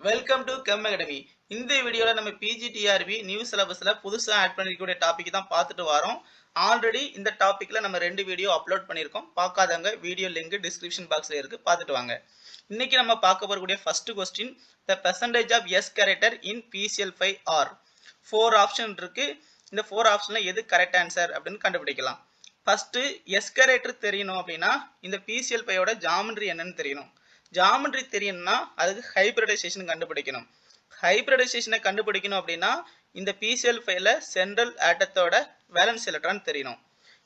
Welcome to come academy. இந்த வீடியோல நம்ம பிஜிடிஆர்பி நியூ சிலபஸ்ல புதுசா ஆட் பண்ணிருக்கக்கூடிய டாபிக் தான் பார்த்துட்டு வரோம். ஆல்ரெடி இந்த டாபிக்ல நம்ம 2 வீடியோ அப்லோட் பண்ணிருக்கோம். பார்க்காதவங்க வீடியோ லிங்க் டிஸ்கிரிப்ஷன் பாக்ஸ்ல இருக்கு, பார்த்துட்டு வாங்க. இன்னைக்கு நம்ம பார்க்க போறக்கூடிய first question, the percentage of S character in PCL5 are. 4 option இருக்கு. இந்த 4 ஆப்ஷன்ல எது கரெக்ட் ஆன்சர் அப்படின்னு கண்டுபிடிக்கலாம். ஃபர்ஸ்ட் S character தெரியணும் அப்படின்னா இந்த PCL5 ஓட ஜியோமெட்ரி என்னன்னு தெரியணும். ஜியோமெட்ரி தெரியணும்னா அதுக்கு ஹைபிரிடைசேஷன் கண்டுபிடிக்கணும். ஹைபிரிடைசேஷனை கண்டுபிடிக்கணும் அப்படின்னா இந்த PCL5 ல சென்ட்ரல் ஆட்டத்தோட வேலன்ஸ் எலக்ட்ரான் தெரியணும்.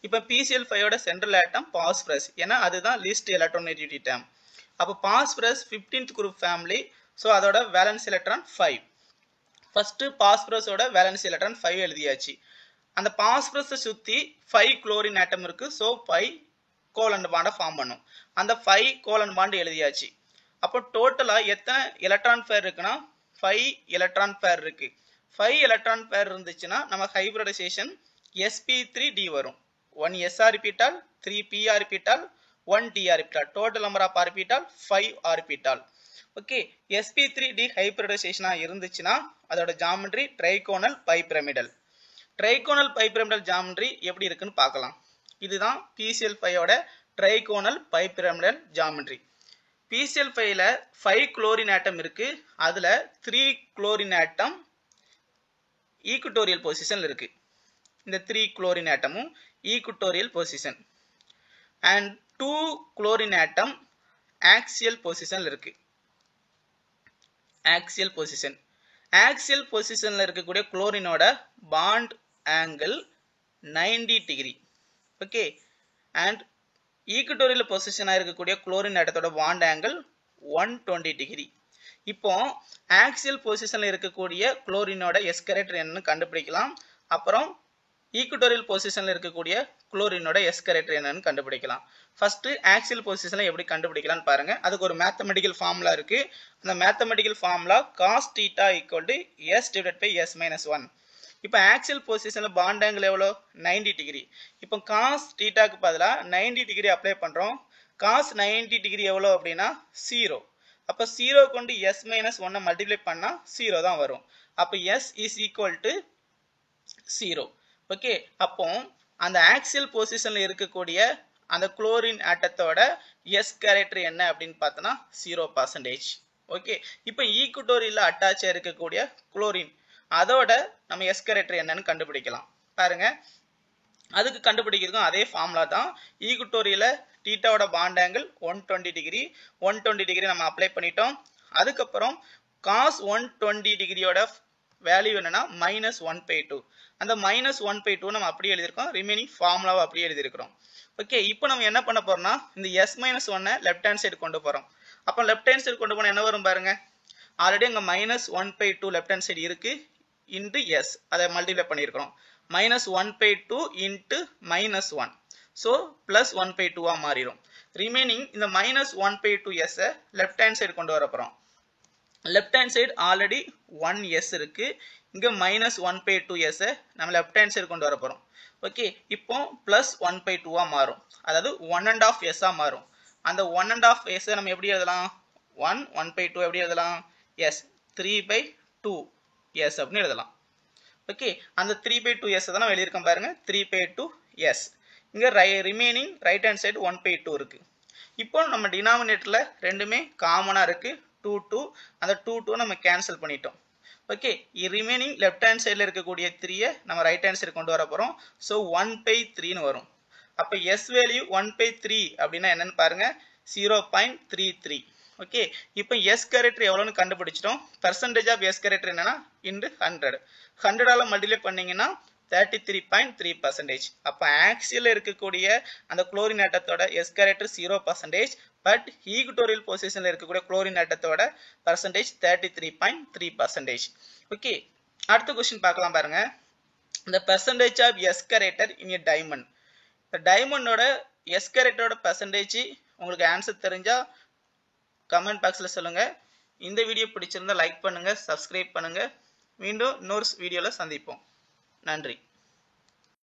இப்போ PCL5 ஓட சென்ட்ரல் ஆட்டம் பாஸ்பரஸ், ஏன்னா அதுதான் லீஸ்ட் எலக்ட்ரோநெகட்டிவிட்டி டேர்ம். அப்போ phosphorus 15th group family, so அதோட வேலன்ஸ் எலக்ட்ரான் 5. ஃபர்ஸ்ட் பாஸ்பரஸோட வேலன்ஸ் எலக்ட்ரான் 5 எழுதியாச்சு. அந்த பாஸ்பரஸை சுற்றி 5 குளோரின் ஆட்டம் இருக்கு, ஸோ 5 கோலன் பாண்டை ஃபார்ம் பண்ணும். அந்த 5 கோலன் பாண்ட் எழுதியாச்சு. அப்போ டோட்டலா எத்தனை எலக்ட்ரான் பேர் இருக்குன்னா 5 எலக்ட்ரான் பேர் இருக்கு. 5 எலக்ட்ரான் பேர் இருந்துச்சுன்னா நம்ம ஹைபிரிடைசேஷன் sp3d வரும். 1 s orbital, 3 p orbital, 1 d orbital. Total number of orbital 5 orbital. Okay, sp3d ஹைபிரிடைசேஷனா இருந்துச்சுன்னா அதோட geometry trigonal bipyramidal. Trigonal bipyramidal geometry எப்படி இருக்குன்னு பார்க்கலாம். இதுதான் PCL5 ஓட ட்ரைகோனல் பைபிரமிடல் ஜியோமெட்ரி. PCL5 ல 5 குளோரின் ஆட்டம் இருக்கு. அதுல 3 குளோரின் ஆட்டம் ஈக்குட்டோரியல் பொசிஷன்ல இருக்கு. இந்த 3 குளோரின் ஆட்டமும் equatorial position and 2 chlorine atom axial பொசிஷன்ல இருக்கு. ஆக்சியல் பொசிஷன், ஆக்சியல் பொசிஷன்ல இருக்கக்கூடிய குளோரினோட bond angle 90 degree. Okay, and equatorial பொசிஷனா இருக்கக்கூடிய குளோரின் ஆட்டத்தோட பாண்ட் ஆங்கிள் 120 டிகிரி. இப்போ ஆக்சியல் பொசிஷன்ல இருக்கக்கூடிய குளோரினோட S கேரக்டர் என்னன்னு கண்டுபிடிக்கலாம். அப்புறம் ஈக்குட்டோரியல் பொசிஷன்ல இருக்கக்கூடிய குளோரினோட S கேரக்டர் என்னன்னு கண்டுபிடிக்கலாம். ஃபர்ஸ்ட் ஆக்சியல் பொசிஷன்ல எப்படி கண்டுபிடிக்கலாம்னு பாருங்க. அதுக்கு ஒரு மேத்தமெட்டிக்கல் ஃபார்முலா இருக்கு. அந்த mathematical formula cos θ = S divided by S minus 1. இப்போ ஆக்சியல் பொசிஷன்ல பாண்ட் ஆங்கிள் எவ்வளோ? 90 டிகிரி. இப்போ cos θக்கு பதிலா 90 டிகிரி அப்ளை பண்றோம். cos 90 டிகிரி எவ்வளோ அப்படின்னா 0. அப்போ 0 கொண்டு S minus 1 மல்டிப்ளை பண்ணா 0 தான் வரும். அப்போ S is equal to 0. Okay, அப்போ அந்த ஆக்சியல் பொசிஷன்ல இருக்கக்கூடிய அந்த குளோரின் ஆட்டத்தோட S கேரக்டர் என்ன அப்படின்னு பார்த்தோன்னா 0%. ஓகே, இப்போ ஈக்குட்டோரியல்ல அட்டாச் இருக்கக்கூடிய குளோரின் அதோட நம்ம S கேரக்டர் என்னன்னு கண்டுபிடிக்கலாம். பாருங்க, அதுக்கு கண்டுபிடிக்கிறதுக்கும் அதே ஃபார்முலா தான். ஈக்குட்டோரியல்ல தீட்டாவோட பாண்ட் ஆங்கிள் 120 டிகிரி, 120 டிகிரி நம்ம அப்ளை பண்ணிட்டோம். அதுக்கப்புறம் cos 120 டிகிரியோட வேல்யூ என்னன்னா -1/2. அந்த -1/2 நம்ம அப்படியே எழுதியிருக்கோம். ரிமைனிங் ஃபார்முலாவை அப்படியே எழுதியிருக்கிறோம். ஓகே, இப்போ நம்ம என்ன பண்ண போறோம்னா இந்த S - 1 லெஃப்ட் ஹேண்ட் சைடு கொண்டு போறோம். அப்போ லெஃப்ட் ஹேண்ட் சைடு கொண்டு போனா என்ன வரும் பாருங்க. ஆல்ரெடி அங்க -1/2 லெஃப்ட் ஹேண்ட் சைடு இருக்கு, இன்டு S அதை மல்டிப்ளை பண்ணியிருக்கிறோம். -1/2 இன்டு -1, ஸோ +1/2 மாறிடும். ரிமைனிங் இந்த -1/2 S லெஃப்ட் ஹேண்ட் சைடு கொண்டு வர போறோம். Left hand side already 1S இருக்கு, இங்க -1/2 S நம்ம லெஃப்ட் ஹேண்ட் சைடு கொண்டு வர போறோம். ஓகே, இப்போ +1/2 மாறும், அதாவது 1.5 S மாறும். அந்த 1.5 S நம்ம எப்படி எழுதலாம்? 1/2 எப்படி எழுதலாம்? S 3/2 S அப்படின்னு எழுதலாம். ஓகே, அந்த 3/2 S தான் நம்ம எழுதியிருக்கோம் பாருங்க. 3/2 S. இங்க ரிமைனிங் ரைட் ஹேண்ட் சைடு 1/2 இருக்கு. இப்போ நம்ம டினாமினேட்டர்ல ரெண்டுமே காமனா இருக்கு. 2 அந்த 2 நம்ம கேன்சல் பண்ணிட்டோம். ஓகே, ரிமைனிங் லெஃப்ட் ஹேண்ட் சைடுல இருக்கக்கூடிய 3 நம்ம ரைட் ஹேண்ட் சைடு கொண்டு வர போறோம். ஸோ 1/3 வரும். அப்போ S வேல்யூ 1/3 அப்படின்னா என்னன்னு பாருங்க, 0.33. ஓகே, இப்போ S கேரக்டர் எவ்வளோன்னு கண்டுபிடிச்சிட்டோம். பெர்சன்டேஜ் ஆஃப் S கேரக்டர் என்னன்னா இன்டு 100. 100ஆல மல்டிப்ளை பண்ணீங்கன்னா 33.3%. அப்போ ஆக்சியல் இருக்கக்கூடிய அந்த குளோரின் ஆட்டத்தோட S கேரக்டர் 0%, பட் ஈக்குட்டோரியல் பொசிஷன்ல இருக்கக்கூடிய குளோரின் ஆட்டத்தோட பர்சன்டேஜ் 33.3%. ஓகே, அடுத்த क्वेश्चन பார்க்கலாம் பாருங்க. the percentage of S character in a diamond. இந்த டைமண்டோட S கேரக்டரோட பர்சன்டேஜ் உங்களுக்கு ஆன்சர் தெரிஞ்சா கமெண்ட் பாக்ஸ்ல சொல்லுங்க. இந்த வீடியோ பிடிச்சிருந்தா லைக் பண்ணுங்க, சப்ஸ்கிரைப் பண்ணுங்க. மீண்டும் இன்னொரு வீடியோல சந்திப்போம். நன்றி.